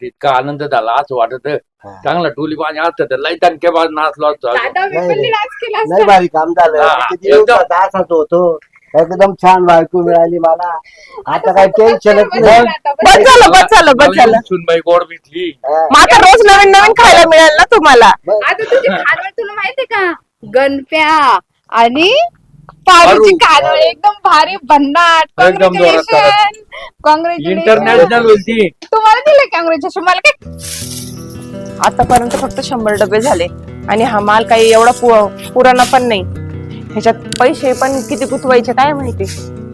इतका आनंद झाला असं वाटत हा. चांगला टोली पाणी असतं तर लई टणके बाज नाचलो असतो दादा मी नाही, पण नाही. नाच केला नाही असता. भारी काम झालं हा, किती एकदम. दिवसात असाच होतो एकदम छान बायको मिळाली मला आता काही टेन्शनच बस नाही झालं आता, बस झालं बस झालं बस झालं सुनबाई गोड भेटली हा. मग आता रोज नवीन नवीन खायला मिळेल ना तुम्हाला बस. आता तुझी खानवळ तुला माहितीये का गणप्या आणि पारूची पारू. खानवळ एकदम भारी भन्नाट. एकदम जोरात कॉंग्रॅच्युलेशन कॉंग्रॅच्युलेशन. इंटरनॅशनल होती तुम्हाला दिलं कॉंग्रॅच्युलेशन मला काय आतापर्यंत फक्त 100 डबे झाले आणि हा माल काही एवढा पुराणा पण नाही. ह्याच्यात पैसे पण किती गुंतवायचे काय माहिती,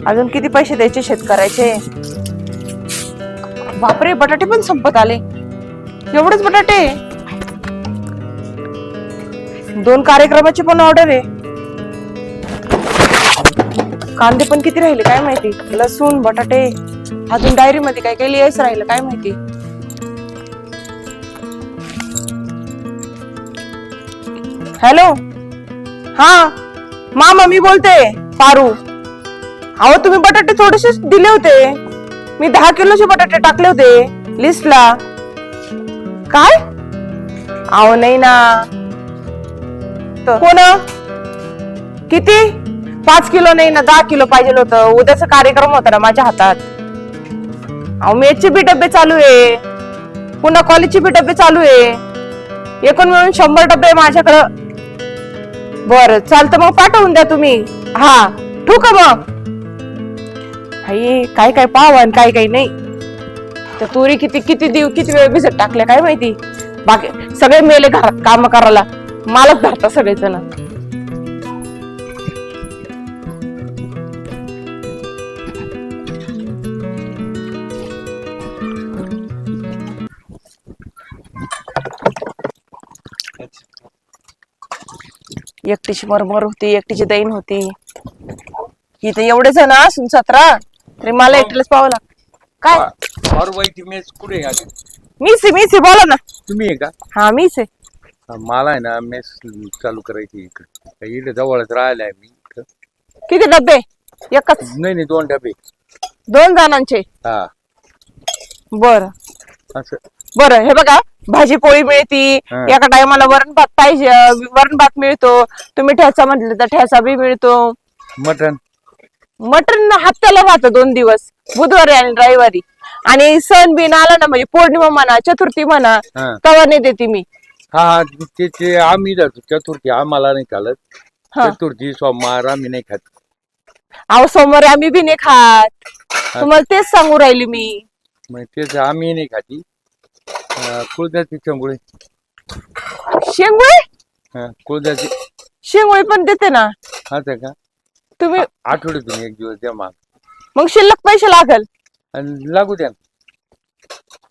अजून किती पैसे द्यायचे शेतकऱ्याचे. बापरे, बटाटे पण संपत आले. एवढेच बटाटे, 2 कार्यक्रमाची पण ऑर्डर आहे. कांदे पण किती राहिले काय माहिती, लसूण बटाटे, अजून डायरी मध्ये काय काही लिहायचं राहिलं काय माहिती. हॅलो, हा मामा मी बोलते पारू. अहो तुम्ही बटाटे थोडेसे दिले होते, मी 10 किलोचे बटाटे टाकले होते लिस्टला. काय? अहो नाही ना. कोण किती? 5 किलो नाही ना, 10 किलो पाहिजे होतं. उद्याचा कार्यक्रम होता ना माझ्या हातात. अहो मेसचे बी डबे चालू आहे, पुन्हा कॉलेजचे बी डबे चालू आहे. एकूण मिळून 100 डबे माझ्याकडं. बरं चालतं, मग पाठवून द्या तुम्ही. हा ठेवू का मग? काय काय पाव आणि काय काय नाही. तर तुरी किती किती वेळ भिजत टाकल्या काय माहिती. बाकी सगळे मेले घरात काम करायला, मलाच धरता सगळे जण. एकटीची मरमर होती, एकटीची दैन होती. इथे एवढे जण असून 17 तरी मला एकटीलाच पाहावं लागतं. काय पारूबाईची मेस कुठे आहे आधी? मीच आहे बोला ना. तुम्ही आहे का? हा मीच आहे. हा, मला आहे ना मेस चालू करायची इकडे. इकडे जवळच राहिलाय मी इकडं. किती डबे? एकच? नाही 2 डबे. 2 जणांचे? हा बर असं. बरं, हे बघा भाजी पोळी मिळती, हा. एका टायमाला वरण भात पाहिजे, वरण भात मिळतो. तुम्ही ठेचा म्हटलं तर ठेचा बी मिळतो. मटन मटण हप्त्याला राहतं 2 दिवस, बुधवारी आणि रविवारी. आणि सण बिन आला ना, म्हणजे पौर्णिमा म्हणा, चतुर्थी म्हणा, हा तवा नाही देते मी. हा ते आम्ही जातो चतुर्थी आम्हाला नाही चालत. हा. चतुर्थी सोमवार आम्ही नाही खात. अहो सोमवारी आम्ही बी नाही खात, तुम्हाला तेच सांगू राहिली मी. मग तेच आम्ही नाही खाती. कुळदाची चंगुळे. शेंगोळी? कुळदाची शेंगोळी पण देते ना असं का? तुम्ही. आठवड्यातून 1 दिवस द्या माग मग शिल्लक पैसे लागल, आणि लागू द्या.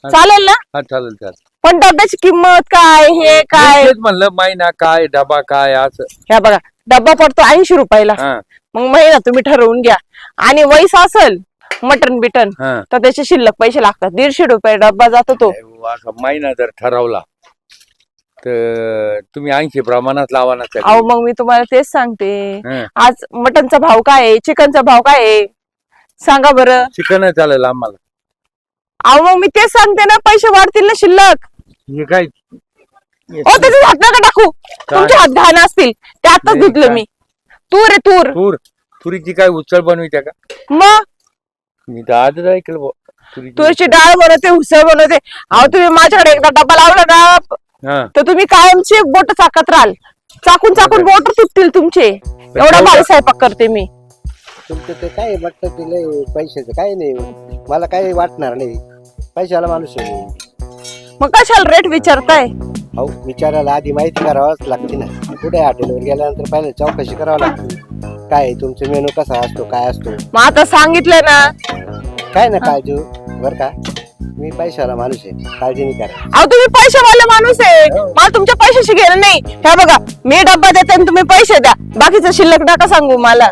चालेल ना? हा चालेल. पण डब्याची किंमत काय, हे काय? तेच म्हणलं महिना काय डबा काय असं. ह्या बघा, डब्बा पडतो 80 रुपयाला. हा मग महिना तुम्ही ठरवून घ्या. आणि वैस असेल मटन बिटन हा तर त्याचे शिल्लक पैसे लागतात. 150 रुपये डब्बा जातो तो. असा महिना जर ठरवला तर तुम्ही 80 प्रमाणात लावा ना. अहो मग मी तुम्हाला तेच सांगते. हं. आज मटनचा भाव काय आहे, चिकनचा भाव काय आहे सांगा बरं. चिकन चालेल आम्हाला. अहो मग मी तेच सांगते ना, पैसे वाढतील ना शिल्लक. हे काय ओ त्याचे हात नका टाकू, तुमचे हात घाण असतील. ते आताच नाही, धुतलं काय? मी. तूर आहे तूर. तुरीची काय उचल बनवायच्या का? मग मी तर आजच ऐकलं बुवा. तुरीची डाळ बनवते, उसळ बनवते. अहो तुम्ही माझ्याकडे एकदा डब्बा लावला ना हा तर तुम्ही कायमचे बोट चाकत राहाल. चाकून बोट तुटतील तुमचे. एवढा भारी स्वयंपाक करते मी. तुमचं ते काय वाटतं ते लय पैशाचं काय नाही, मला काही वाटणार नाही. पैशाला माणूस आहे मी. मग कशाला रेट विचारताय? हो, विचारायला आधी माहिती करावाच लागते ना. कुठे हॉटेलवर गेल्यानंतर पहिले चौकशी करावं लागते. काय तुमचा मेनू कसा असतो, काय असतो. मग आता सांगितलं ना. काय ना काळजी बर का, मी पैशाला माणूस आहे, काळजी नाही करा. अहो तुम्ही पैशावाला माणूस आहे, मला तुमच्या पैशाशी घेणं नाही. हे बघा मी डब्बा देते आणि तुम्ही पैसे द्या, बाकीचं शिल्लक नका सांगू मला.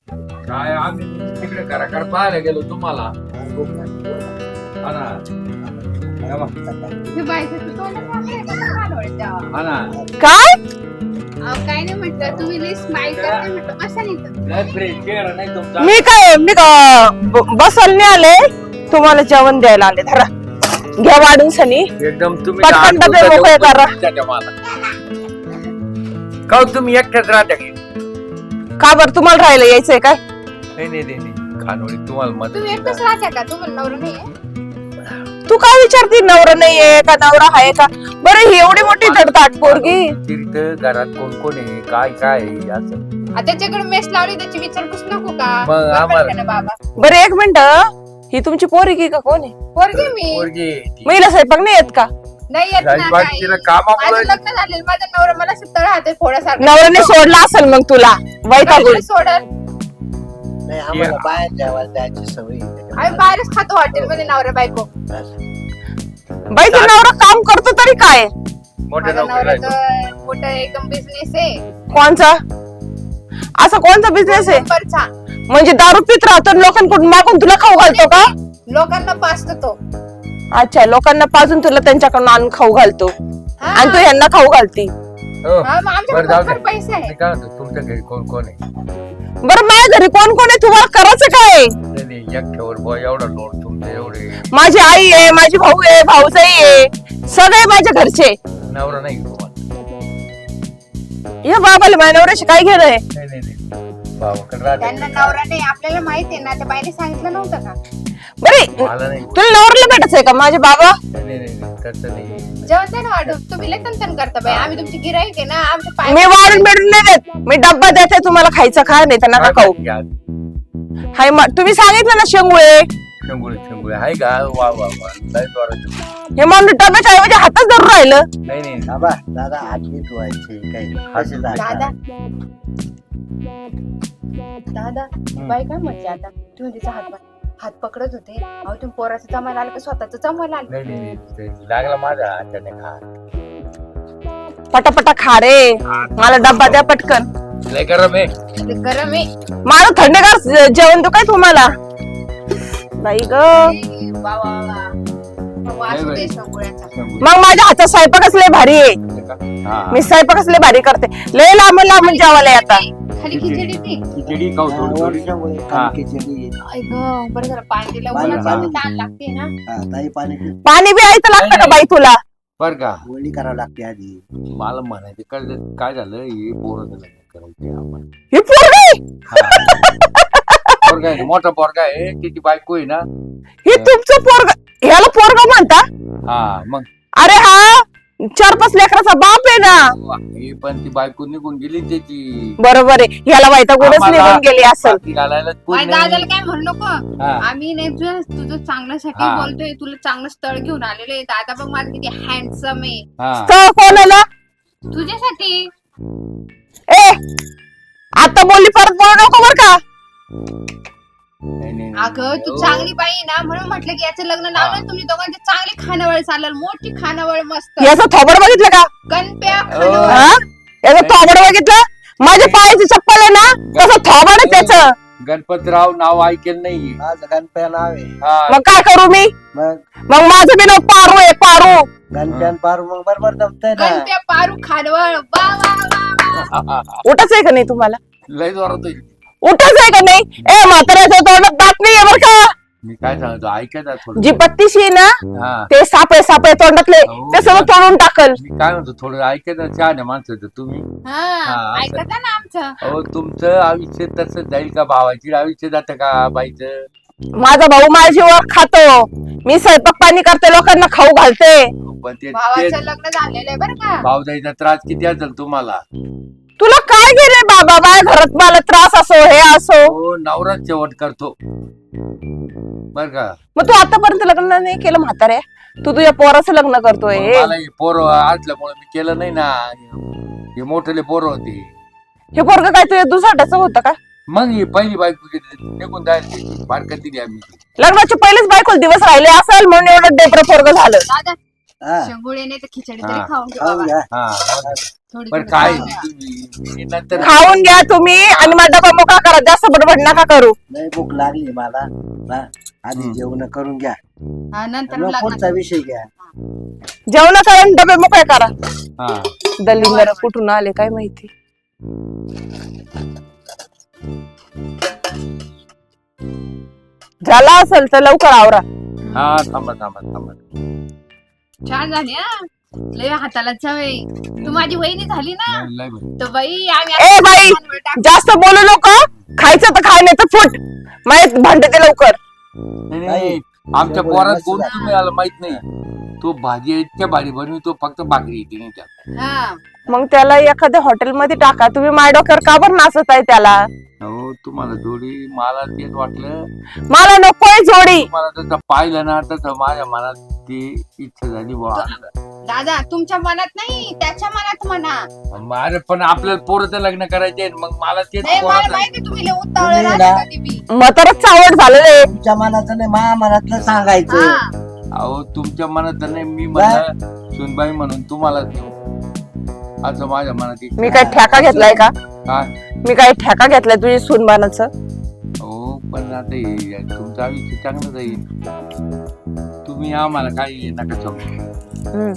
काय आम्ही तिकडे घराकडे पाहायला गेलो तुम्हाला. हा ना. हे बाईचं तोंड झालंय का खानवळीच्या? हा ना. काय काय नाही म्हटलं, तुम्ही लिस्ट माहीत करते म्हटलं कशाने तर. लय फ्रेश चेहरा नाही तुमचा. मी काय बसायला नाही आले, तुम्हाला जेवण द्यायला आले. धरा घ्या वाढून सनी. एकदम तुम्ही पटकन लहान डबे होता मोकळे तेव्हा करा. विचारते मला. का हो तुम्ही एकट्याच राहता की? का बरं तुम्हाला राहायला यायचंय काय? नाही खानोळी तुम्हाला मदत तुम्ही केली. एकटंच राहता का? तुम्हाला नवरा नाहीये? तू काय विचारती नवरा नाहीये का नवरा आहे का? बरं ही एवढी मोठी धडधाट पोरगी. तिथं घरात कोण कोण आहे काय काय आहे असं आता त्याच्याकडे मेस लावली त्याची विचारपूस नको का? मग बरोबर आम्हाला- का ना बाबा? बरं एक मिनिट, ही तुमची पोरगी का कोण आहे? पोरगी मी पोरगी आहे ती. महिला स्वयंपाक नाही येत का? नाही येत ना राजबाग काही. तिला कामामुळे माझं लग्न झालेलं माझा नवरा मला सुद्धा राहते फोडासारखं. नवऱ्याने सोडला असेल मग तुला वैतागून. सोडत नाही आम्हाला बाहेर जेवायला जायची सवय आहे. आम्ही बाहेरच खातो हॉटेलमध्ये नवरा बायको. बाई तू नवरा काम करतो तरी काय? मोठ्या माझा नोकरी नवरा राहायचं तर मोठा एकदम बिझनेस आहे. कोणचा? असा कोणचा बिझनेस आहे? नंबरचा. म्हणजे दारू पित राहतो आणि लोकांकडून मागून तुला खाऊ घालतो का? लोकांना पाचतो तो. अच्छा, लोकांना पाजून तुला त्यांच्याकडून आणून खाऊ घालतो हा. आणि तू ह्यांना खाऊ घालती. हो. हा, मग बरं, जाऊ आमच्याकडे दे. भरपूर पैसे आहे. मी काय म्हणतो तुमच्या घरी कोण कोण आहे? बरं माझ्या घरी कोण कोण आहे? तुम्हाला करायचं काय? नाही एकट्यावर बुवा एवढा लोड तुमचे एवढे माझी आई आहे, माझी भाऊ आहे, भाऊजाई आहे, सगळे माझ्या घरचे. नवरा नाही तुम्हाला? या बाबाला माझ्या नवऱ्याशी काय घेणं आहे? नाही भावाकडे राहते त्यांना नवरा नाही आपल्याला माहिती आहे ना. त्या बाईने सांगितलं नव्हतं का? बरे मला नाही तुला नवऱ्याला भेटायचंय का माझे बाबा? नाही तसं नाही जेवण द्या ना वाढून. तुम्ही लय तंतन करता बाई. आम्ही तुमची गिराईक आहे ना. आमचे पाय मी वाढून बेडून नाही देत. मी डब्बा देते तुम्हाला खायचं खा, नाही तर नका खाऊ. हाय तुम्ही सांगितलं ना शेंगुळे. शेंगुळे आहे का? वा लय जोरात. हे म्हणून डब्याच्या ऐवजी हातच धरून राहिलं. नाही बाबा दादा हात नीट व्हायचे काही कसे दादा दादा बाई काय म्हटली आता? तुम्ही तिचा हात पकडत होते. अहो तुम्ही पोराचं जमायला आलं का स्वतःच जमायला आलं? नाही ते लागला माझा हाताने खा पटापटा खा रे. मला डब्बा द्या पटकन. लय गरम आहे. ते गरम आहे. मला थंडगार जेवण देऊ काय तुम्हाला? बाई ग, वा वा वा. वास येतोय शेंगुळ्याचा. मग माझ्या हातात स्वयंपाकच लय भारी आहे. मी स्वयंपाकच लय भारी करते. लय लांब लांब जेवायला आता. खाली खिचडी ती. खिचडी खाऊ थोडी हा. खिचडी ऐ ग बरं झालं पाणी दिलं. पाणी- उन्हाचं पाणी. ताण लागते ना. ताई पाणी पाणी बी आयचं लागतं का बाई तुला? बर का वळणी करावं लागते आधी. मला म्हणायचं कळलं काय झालं हे पोरं करायचे आपण ही पोरगी, पोरगा आहे मोठा पोरगा आहे त्याची बायको आहे ना. ही तुमचं पोरग, ह्याला पोरग म्हणता? हा मग अरे हा 4-5 लेकराचा बाप आहे ना. हे पण ती बायको निघून गेली त्याची. बरोबर आहे. ह्याला वाईटागुणच आम्हाला निघून गेली असेल. ती घालायला कोण बाई, नाही. दादाला काय म्हणू नको. हा. आम्ही नाही तुझं चांगल्यासाठी हा. बोलतोय. तुला चांगलं स्थळ घेऊन आलेलं आहे. दादा बघ माझं किती हँडसम आहे. हा. स्थळ कोणाला? तुझ्यासाठी. ए आता बोलली परत बोलू नको बर का. नाही. अगं तू चांगली बाई आहे ना म्हणून म्हटलं की याचं लग्न लावलं. तुम्ही दोघांचे चांगली खानावळ चालेल. मोठी खानावळ मस्त. याचं थोबड बघितलं का? गणप्या खानावळ. हा? याचं थोबड बघितलं? माझ्या पायाची चप्पल आहे ना, तसं थोबड आहे त्याचं. गणपतराव नाव ऐकेल नाही. माझं गणप्या नाव आहे. हा. मग काय करू मी? मग माझं बी नाव पारू आहे, पारू. गणप्यान पार मग बरोबर जमतंय ना. गणप्या पारू खानवळ. वा वा वा वा. उठाच आहे का नाही तुम्हाला? लय जोरात आहे. उठाच आहे का नाही? ए म्हाताऱ्याच्या तोंडात दात नाहीये बर का. मी काय सांगतो ऐकायचं थोडं. जी पत्तीशी आहे ना, हा. ते सापळे तोंडातले, हो. ते सगळं तोडून टाकल. मी काय म्हणतो थोडं ऐकायचं छान आहे माणसाचं तुम्ही. हा हा, ऐकता ना आमचं. अहो तुमचं आयुष्य तसं जाईल का? भावाची आयुष्य जातं का बाईचं? माझा भाऊ माझीवर खातो. मी स्वयंपाक पाणी करते, लोकांना खाऊ घालते. पण ते भावाचं लग्न झालेलं आहे बरं का. भावजाईचा त्रास किती असेल तुम्हाला? तुला काय गेले बाबा? बाय घरात मला त्रास असो हे असो. हो नवराच शेवट करतो बर का. मग तू आतापर्यंत लग्न नाही केलं म्हाताऱ्या? तू तुझ्या पोराचं लग्न करतोय. मला हे पोर असल्यामुळे मी केलं नाही ना. हे मोठे पोर होते. हे पोरग काय तुझ्या दुसाटाचं होतं का? मग ही पहिली बायको निघून जायला बारकात दिली आम्ही. लग्नाचे पहिलेच बायकोल दिवस राहिले असेल म्हणून एवढं डेपर पोरग झालं. दादा हा. शेंगुळे नाही तर खिचडी तरी हा. खाऊन घे खाऊन बाबा. घ्या. हा थोडी पण थोडी काय खाऊन घ्या. तुम्ही नंतर खाऊन घ्या तुम्ही आणि माझा डबा मोकळा करा. जास्त बडबड नका करू. लय भूक लागली मला. हा. आधी जेवण करून घ्या. हा, नंतर मग लग्नात. पुढचा विषय घ्या. जेवण करा आणि डबे मोकळे करा. हा दलिंदर कुठून आले काय माहिती. झाला असेल तर लवकर आवरा. हा थांबा थांबा थांबा. छान झाली हा. लय हाताला चव आहे. तू माझी वहिनी झाली ना लय भारी. तर बाई आम्ही ए आता बाई छान वेळ टाकू. जास्त बोलू नको. खायचं तर खाय नाही तर फुट. माहित भांडते लवकर. नाही, नाही, आमच्या पोरात कोण तुम्हाला माहित नाही. तो भाजी इतक्या भारी बनवितो फक्त भाकरी येते नाही त्यात. हा मग त्याला एखाद्या हॉटेलमध्ये टाका. तुम्ही माझ्या डोक्यावर का बरं नाचत आहे त्याला? हो तुम्हाला जोडी मला तेच वाटलं. मला नकोय जोडी. मला तसं पाहिलं ना तसं माझ्या मनात ती इच्छा झाली बुवा. दादा तुमच्या मनात नाही त्याच्या मनात म्हणा. अरे पण आपल्याला पोराचं लग्न करायचे मग मला तेच नाही मला पोराचं. माहिती तुम्ही लय उतावळे तुम्ही राहता ना- कधी बी. म्हातारच चावट झालेलं आहे. तुमच्या मनाचं नाही मा मनातलं सांगायचं. हा. अहो तुमच्या मनात नाही मी म्हणलं सुनबाई म्हणून तुम्हाला देऊ असं माझ्या मनात इच्छा. मी काय ठेका घेतलाय का? काय मी काय ठेका घेतलाय तुझी सुनबानाचं? हो पण आता हे तुमचं आयुष्य चांगलं जाईल. तुम्ही आम्हाला काही नका समजू.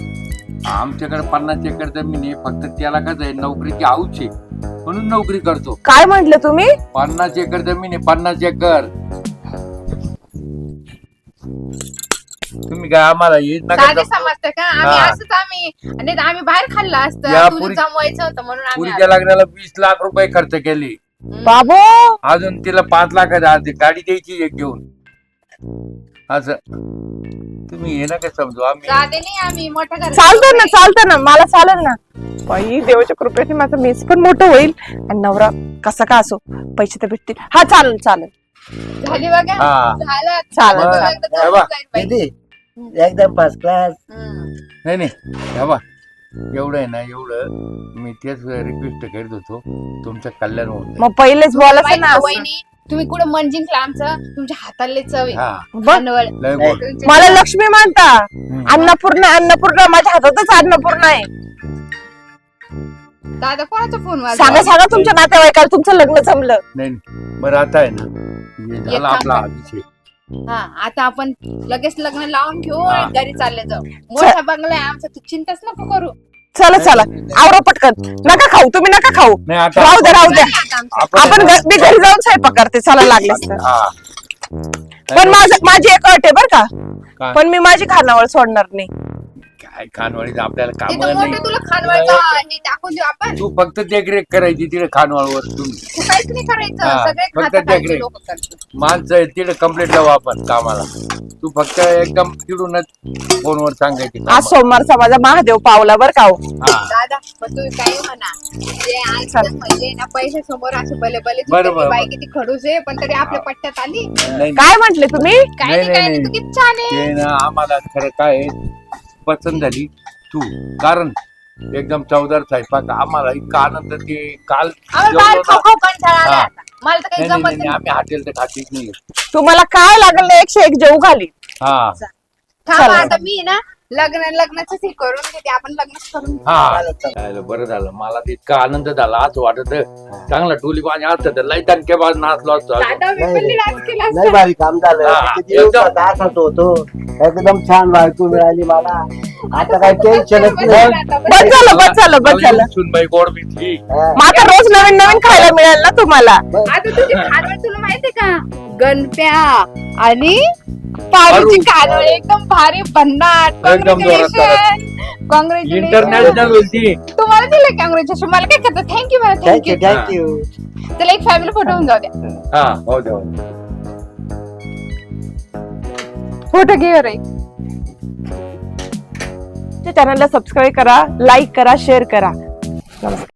आमच्याकडे 50 एकर जमीन आहे. फक्त त्याला कसं आहे नोकरीची हौस आहे म्हणून नोकरी करतो. काय म्हंटल तुम्ही? 50 एकर जमीन आहे. 50 एकर. तुम्ही काय आम्हाला हे नका साधे समजू. समजतं का आम्ही हा. असंच आम्ही नाही तर आम्ही बाहेर खाल्लं या असतं तुला पुरी- जमवायचं होतं म्हणून आम्ही पुरीच्या आलो. लग्नाला 20 लाख रुपये खर्च केले. बाबू अजून तिला 5 लाखाची आधी गाडी द्यायची एक घेऊन. असं तुम्ही हे नका समजू. आम्ही साधे नाही आम्ही मोठ्या घरात चालतं ना चालतं ना मला चालेल ना. बाई देवाच्या कृपेने माझं मेस पण मोठं होईल आणि नवरा कसा का असो पैसे तर भेटतील. हा चालेल चालेल. झाली बघा हा. झालं चालेल, आता चालेल. एकदा हे बघ. जाऊन जाईल बाई. किती एकदम फर्स्ट क्लास. हम्म. नाही नाही हे बा एवढं आहे ना एवढं मी तेच रिक्वेस्ट करीत होतो तुमचं कल्याण होत मग पहिलेच बोलायचं माहिती ना का असं. वहिनी तुम्ही कुठं मन जिंकला आमचं तुमच्या हाताले चव आहे. हा बघ खानवळ. लय गोड. तुमचे- मला लक्ष्मी म्हणता. अन्नपूर्णा अन्नपूर्णा माझ्या हातातच अन्नपूर्णा आहे. दादा कोणाचा फोन सांगा सांगा तुमच्या नातेवाईकाला तुमचं लग्न जमलं. नाही नाही. बरं आता आहे ना हे एक झाला काम आपला कर. विषय. हा आता आपण लगेच लग्न लावून घेऊ हा. आणि घरी चालले जाऊ. मोठा बंगला आहे आमचा तू चिंताच नको करू. चला चला आवरा पटकन. नका खाऊ तुम्ही नका खाऊ. नाही आता राहू द्या राहू द्या. नाही आता आमचं. आपण मी घरी जाऊन स्वयंपाक करते चला लागलेच तर. हा पण माझी एक अट आहे बर का. काय? पण मी माझी खानावळ सोडणार नाही. काय खानवाडीत आपल्याला काम तिथं नाही. मोठं तुला खानवळचा हे टाकून देऊ आपण. तू फक्त देखरेख करायची तिकडे खानवाळवर. तुम्ही तू काहीच नाही करायचं हा, सगळे फक्त खातात देखरेख. लोक करतात. माणसं आहे तिकडे कम्प्लीट लावू आपण कामाला. तू फक्त एकदम तिडूनच फोनवर सांगायची आज कामं. सोमवारचा माझा महादेव पावला बर का हो. हा दादा पण तुम्ही काही म्हणा म्हणजे आज तर म्हणजे ना पैसे समोर असे भले भले बरोबर. बाई किती खडूस आहे पण तरी आपल्या पट्ट्यात आली. नाही काय म्हंटले तुम्ही? काय नाही, नाही काय नाही, नाही तू किती छान आहे. ते ना आम्हाला खरं काय आहे, पसंत झाली तू. कारण एकदम चवदार स्वयंपाक आम्हाला इतका आनंद ते काल आम्हाला बाहेर जेवलो खाऊ ना. खाऊ कंटाळा आला हा. आता. मला तर काही नाही, नाही, जमत नाही, नाही. आम्ही हॉटेल तर खातीच नाही. तुम्हाला काय लागलं 101 जेव घाली. हा थांबा चला. आता मी ना लग्नाच हे करून घेते आपण लग्नच करून घेऊ. हा चालेल, बरं झालं. मला तर इतका आनंद झाला आज वाटत चांगला टोली पाणी असतं तर लई टणके बाज नाचलो असतो अजून. दादा मी पण डान्स केला लय असता. भारी काम झालं. हा, किती दिवसात असंच होतो. एकदम छान बायको मिळाली मला. आता काही टेन्शनच नाही. बस झालं. सुनबाई गोड मिठी. हा. मग आता रोज नवीन नवीन खायला मिळेल ना तुम्हाला. आता तुझी खानवळ तुला माहितीये का गणप्या आणि पारूची खानवळ एकदम भारी भन्नाट. एकदम जोरात कॉंग्रॅच्युलेशन. इंटरनॅशनल होती. तुम्हाला दिलं कॉंग्रॅच्युलेशन. मला काय करतं थँक्यू मला थँक्यू थँक्यू. थँक्यू. चला एक फॅमिली फोटो होऊन जाऊ द्या. हा हो द्या फोटो घे रे. चॅनलला सबस्क्राईब करा, लाईक करा, शेअर करा. नमस्कार.